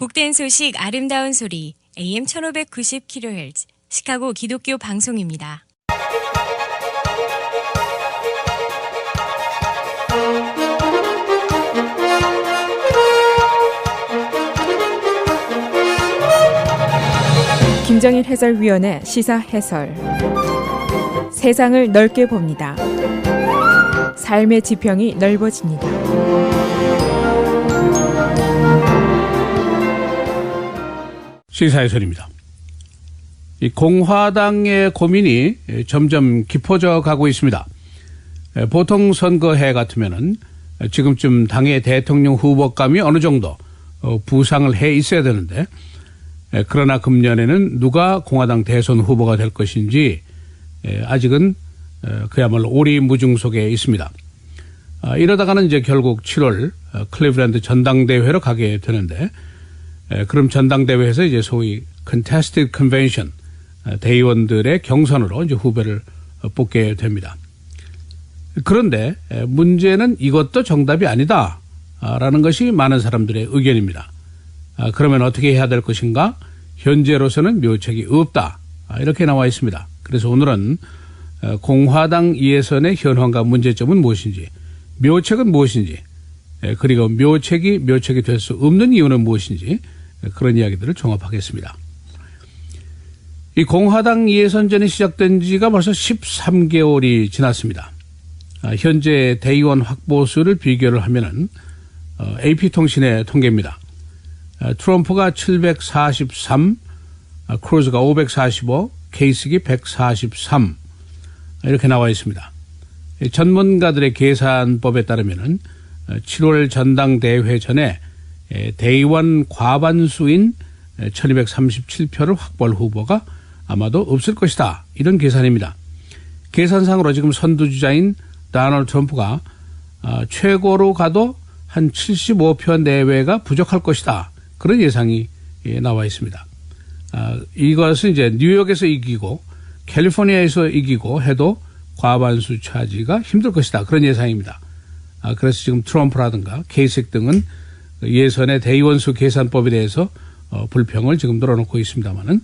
복된 소식 아름다운 소리 AM 1590kHz 시카고 기독교 방송입니다. 김정일 해설위원의 시사 해설. 세상을 넓게 봅니다. 삶의 지평이 넓어집니다. 시사 해설입니다. 이 공화당의 고민이 점점 깊어져 가고 있습니다. 보통 선거해 같으면은 지금쯤 당의 대통령 후보감이 어느 정도 부상을 해 있어야 되는데, 그러나 금년에는 누가 공화당 대선 후보가 될 것인지 아직은 그야말로 오리무중 속에 있습니다. 이러다가는 이제 결국 7월 클리블랜드 전당대회로 가게 되는데, 그럼 전당대회에서 이제 소위 contested convention, 대의원들의 경선으로 이제 후보를 뽑게 됩니다. 그런데 문제는 이것도 정답이 아니다라는 것이 많은 사람들의 의견입니다. 그러면 어떻게 해야 될 것인가? 현재로서는 묘책이 없다, 이렇게 나와 있습니다. 그래서 오늘은 공화당 예선의 현황과 문제점은 무엇인지, 묘책은 무엇인지, 그리고 묘책이 될 수 없는 이유는 무엇인지, 그런 이야기들을 종합하겠습니다. 이 공화당 예선전이 시작된 지가 벌써 13개월이 지났습니다. 현재 대의원 확보수를 비교를 하면은 AP통신의 통계입니다. 트럼프가 743, 크루즈가 545, 케이식이 143, 이렇게 나와 있습니다. 전문가들의 계산법에 따르면은 7월 전당대회 전에 대의원 과반수인 1237표를 확보할 후보가 아마도 없을 것이다, 이런 계산입니다. 계산상으로 지금 선두주자인 도널드 트럼프가 최고로 가도 한 75표 내외가 부족할 것이다, 그런 예상이 나와 있습니다. 이것은 이제 뉴욕에서 이기고 캘리포니아에서 이기고 해도 과반수 차지가 힘들 것이다, 그런 예상입니다. 그래서 지금 트럼프라든가 케이식 등은 예선의 대의원수 계산법에 대해서 불평을 지금 늘어놓고 있습니다만은,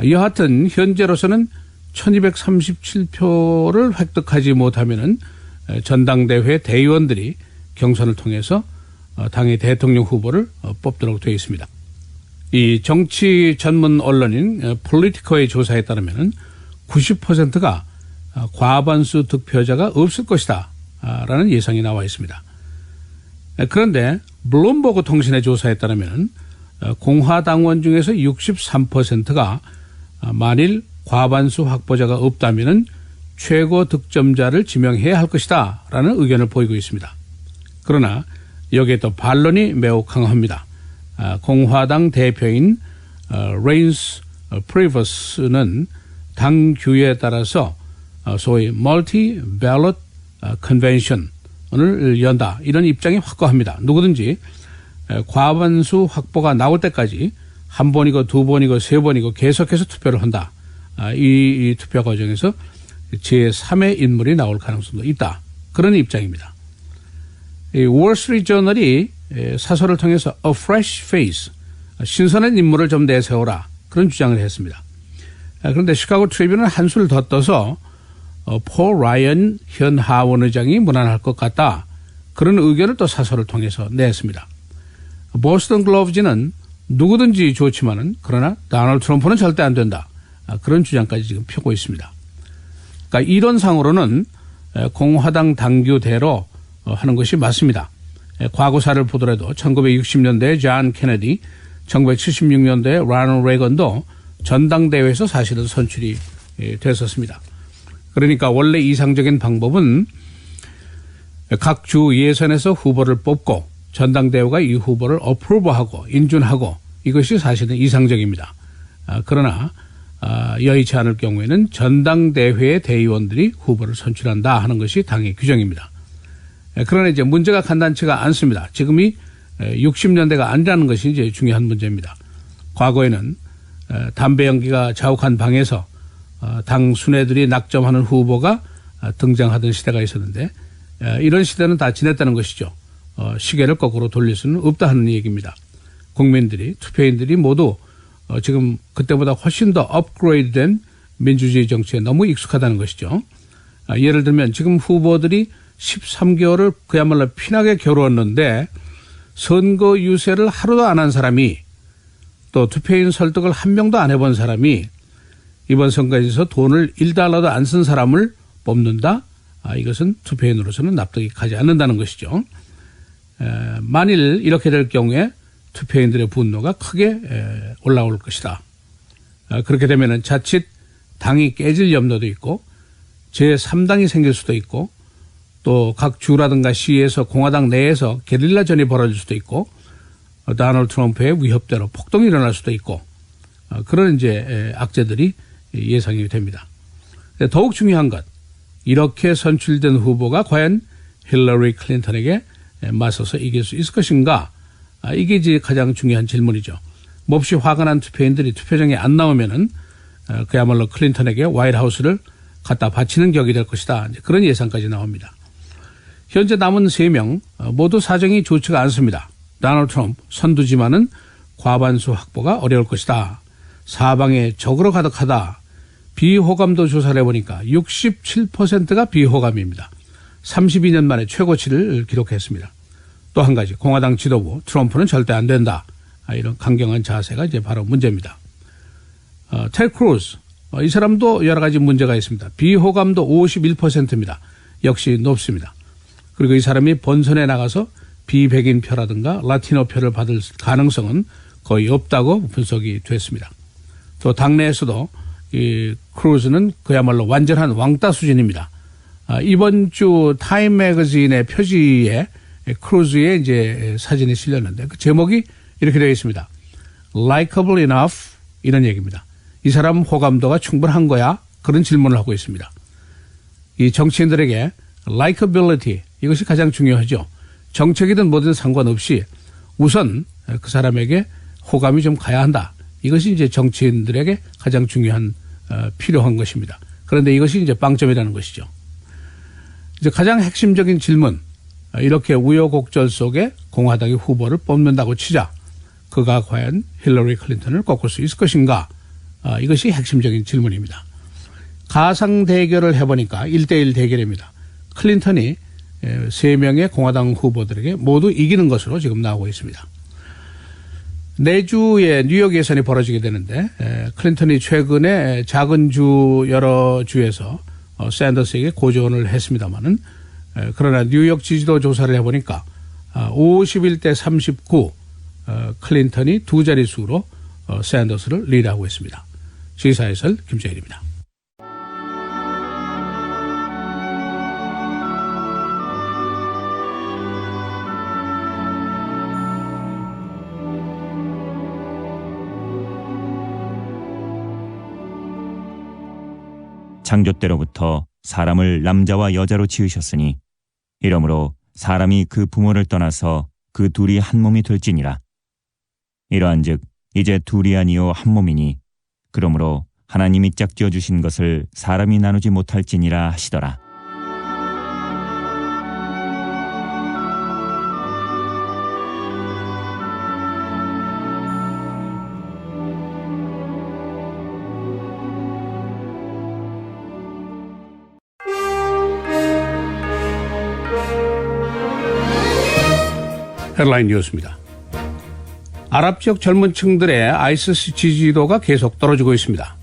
여하튼 현재로서는 1237표를 획득하지 못하면은 전당대회 대의원들이 경선을 통해서 당의 대통령 후보를 뽑도록 되어 있습니다. 이 정치 전문 언론인 폴리티커의 조사에 따르면은 90%가 과반수 득표자가 없을 것이다, 라는 예상이 나와 있습니다. 그런데 블룸버그 통신의 조사에 따르면 공화당원 중에서 63%가 만일 과반수 확보자가 없다면 최고 득점자를 지명해야 할 것이다, 라는 의견을 보이고 있습니다. 그러나 여기에 또 반론이 매우 강합니다. 공화당 대표인 레인스 프리버스는 당 규에 따라서 소위 멀티 밸럿 컨벤션을 연다, 이런 입장이 확고합니다. 누구든지 과반수 확보가 나올 때까지 한 번이고 두 번이고 세 번이고 계속해서 투표를 한다. 이 투표 과정에서 제3의 인물이 나올 가능성도 있다, 그런 입장입니다. 이 월스트리트 저널이 사설을 통해서 a fresh face, 신선한 인물을 좀 내세워라, 그런 주장을 했습니다. 그런데 시카고 트리뷴은 한술 더 떠서 폴 라이언 현 하원 의장이 무난할 것 같다, 그런 의견을 또 사설을 통해서 냈습니다. 보스턴 글로브지는 누구든지 좋지만은 그러나 도널드 트럼프는 절대 안 된다, 그런 주장까지 지금 펴고 있습니다. 그러니까 이론상으로는 공화당 당규대로 하는 것이 맞습니다. 과거사를 보더라도 1960년대에 존 케네디, 1976년대에 로널드 레이건도 전당대회에서 사실은 선출이 됐었습니다. 그러니까 원래 이상적인 방법은 각 주 예선에서 후보를 뽑고 전당대회가 이 후보를 어프로브하고 인준하고, 이것이 사실은 이상적입니다. 그러나 여의치 않을 경우에는 전당대회의 대의원들이 후보를 선출한다 하는 것이 당의 규정입니다. 그러나 이제 문제가 간단치가 않습니다. 지금이 60년대가 아니라는 것이 이제 중요한 문제입니다. 과거에는 담배 연기가 자욱한 방에서 당 순회들이 낙점하는 후보가 등장하던 시대가 있었는데, 이런 시대는 다 지냈다는 것이죠. 시계를 거꾸로 돌릴 수는 없다 하는 얘기입니다. 국민들이, 투표인들이 모두 지금 그때보다 훨씬 더 업그레이드된 민주주의 정치에 너무 익숙하다는 것이죠. 예를 들면 지금 후보들이 13개월을 그야말로 피나게 겨루었는데 선거 유세를 하루도 안 한 사람이, 또 투표인 설득을 한 명도 안 해본 사람이 이번 선거에서 돈을 1달러도 안 쓴 사람을 뽑는다? 이것은 투표인으로서는 납득이 가지 않는다는 것이죠. 만일 이렇게 될 경우에 투표인들의 분노가 크게 올라올 것이다. 그렇게 되면 자칫 당이 깨질 염려도 있고 제3당이 생길 수도 있고 또 각 주라든가 시에서 공화당 내에서 게릴라전이 벌어질 수도 있고 도널드 트럼프의 위협대로 폭동이 일어날 수도 있고 그런 이제 악재들이 예상이 됩니다. 더욱 중요한 것, 이렇게 선출된 후보가 과연 힐러리 클린턴에게 맞서서 이길 수 있을 것인가? 이게 이제 가장 중요한 질문이죠. 몹시 화가 난 투표인들이 투표장에 안 나오면은 그야말로 클린턴에게 화이트하우스를 갖다 바치는 격이 될 것이다. 이제 그런 예상까지 나옵니다. 현재 남은 3명 모두 사정이 좋지가 않습니다. 도널드 트럼프 선두지만은 과반수 확보가 어려울 것이다. 사방에 적으로 가득하다. 비호감도 조사를 해보니까 67%가 비호감입니다. 32년 만에 최고치를 기록했습니다. 또 한 가지, 공화당 지도부 트럼프는 절대 안 된다. 이런 강경한 자세가 이제 바로 문제입니다. 테드 크루즈, 이 사람도 여러 가지 문제가 있습니다. 비호감도 51%입니다. 역시 높습니다. 그리고 이 사람이 본선에 나가서 비백인 표라든가 라티노 표를 받을 가능성은 거의 없다고 분석이 됐습니다. 또 당내에서도 이 크루즈는 그야말로 완전한 왕따 수준입니다. 이번 주 타임 매거진의 표지에 크루즈의 이제 사진이 실렸는데 그 제목이 이렇게 되어 있습니다. Likeable enough, 이런 얘기입니다. 이 사람 호감도가 충분한 거야? 그런 질문을 하고 있습니다. 이 정치인들에게 likability, 이것이 가장 중요하죠. 정책이든 뭐든 상관없이 우선 그 사람에게 호감이 좀 가야 한다. 이것이 이제 정치인들에게 가장 중요한 필요한 것입니다. 그런데 이것이 이제 빵점이라는 것이죠. 이제 가장 핵심적인 질문, 이렇게 우여곡절 속에 공화당이 후보를 뽑는다고 치자 그가 과연 힐러리 클린턴을 꺾을 수 있을 것인가? 이것이 핵심적인 질문입니다. 가상 대결을 해보니까 1대1 대결입니다. 클린턴이 3명의 공화당 후보들에게 모두 이기는 것으로 지금 나오고 있습니다. 내주에 뉴욕 예선이 벌어지게 되는데 클린턴이 최근에 작은 주 여러 주에서 샌더스에게 고전을 했습니다마는 그러나 뉴욕 지지도 조사를 해보니까 51대 39 클린턴이 두 자릿수로 샌더스를 리드하고 있습니다. 시사해설 김재일입니다. 창조 때로부터 사람을 남자와 여자로 지으셨으니 이러므로 사람이 그 부모를 떠나서 그 둘이 한 몸이 될지니라. 이러한즉 이제 둘이 아니요 한 몸이니 그러므로 하나님이 짝지어 주신 것을 사람이 나누지 못할지니라 하시더라. 헤드라인 뉴스입니다. 아랍 지역 젊은 층들의 아이시스 지지도가 계속 떨어지고 있습니다.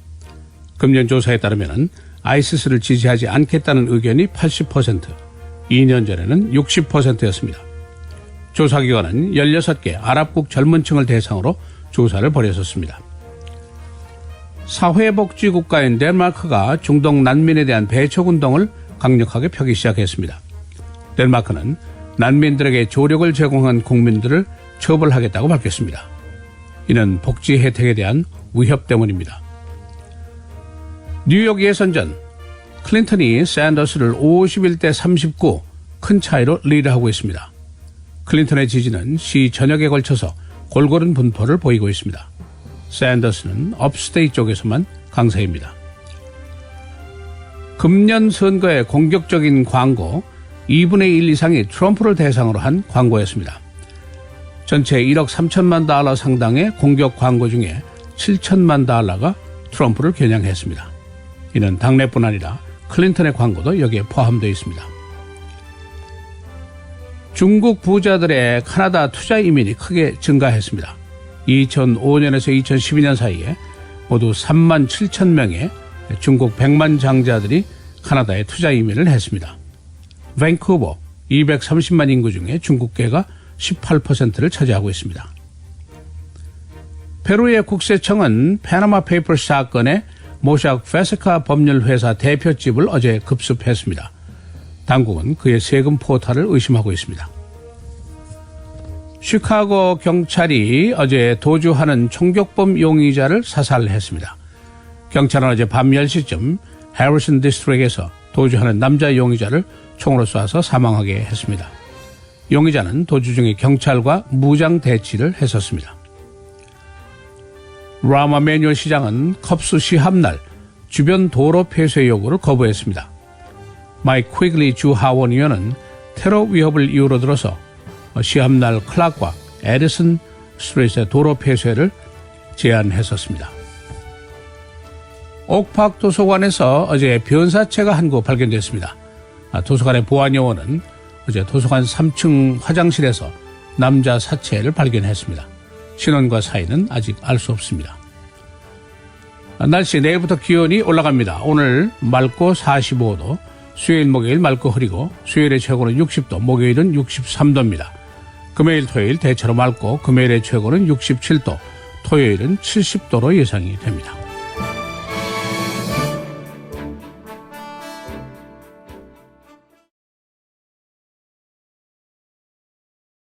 금년 조사에 따르면 아이시스를 지지하지 않겠다는 의견이 80%, 2년 전에는 60%였습니다. 조사기관은 16개 아랍국 젊은 층을 대상으로 조사를 벌였었습니다. 사회복지국가인 덴마크가 중동 난민에 대한 배척운동을 강력하게 펴기 시작했습니다. 덴마크는 난민들에게 조력을 제공한 국민들을 처벌하겠다고 밝혔습니다. 이는 복지 혜택에 대한 위협 때문입니다. 뉴욕 예선전, 클린턴이 샌더스를 51대 39 큰 차이로 리드하고 있습니다. 클린턴의 지지는 시 전역에 걸쳐서 골고른 분포를 보이고 있습니다. 샌더스는 업스테이트 쪽에서만 강세입니다. 금년 선거의 공격적인 광고 2분의 1 이상이 트럼프를 대상으로 한 광고였습니다. 전체 1억 3천만 달러 상당의 공격 광고 중에 7천만 달러가 트럼프를 겨냥했습니다. 이는 당내뿐 아니라 클린턴의 광고도 여기에 포함되어 있습니다. 중국 부자들의 카나다 투자 이민이 크게 증가했습니다. 2005년에서 2012년 사이에 모두 3만 7천 명의 중국 100만 장자들이 카나다에 투자 이민을 했습니다. 밴쿠버 230만 인구 중에 중국계가 18%를 차지하고 있습니다. 페루의 국세청은 파나마 페이퍼스 사건의 모샥 페스카 법률회사 대표집을 어제 급습했습니다. 당국은 그의 세금 포탈을 의심하고 있습니다. 시카고 경찰이 어제 도주하는 총격범 용의자를 사살했습니다. 경찰은 어제 밤 10시쯤 해리슨 디스트릭에서 도주하는 남자 용의자를 총으로 쏴서 사망하게 했습니다. 용의자는 도주 중에 경찰과 무장 대치를 했었습니다. 라마 매뉴얼 시장은 컵스 시합날 주변 도로 폐쇄 요구를 거부했습니다. 마이크 퀴글리 주 하원 의원은 테러 위협을 이유로 들어서 시합날 클락과 에디슨 스트리트의 도로 폐쇄를 제안했었습니다. 옥팍 도서관에서 어제 변사체가 한 구 발견됐습니다. 도서관의 보안요원은 어제 도서관 3층 화장실에서 남자 사체를 발견했습니다. 신원과 사이는 아직 알 수 없습니다. 날씨 내일부터 기온이 올라갑니다. 오늘 맑고 45도, 수요일 목요일 맑고 흐리고 수요일의 최고는 60도, 목요일은 63도입니다. 금요일 토요일 대체로 맑고 금요일의 최고는 67도, 토요일은 70도로 예상이 됩니다.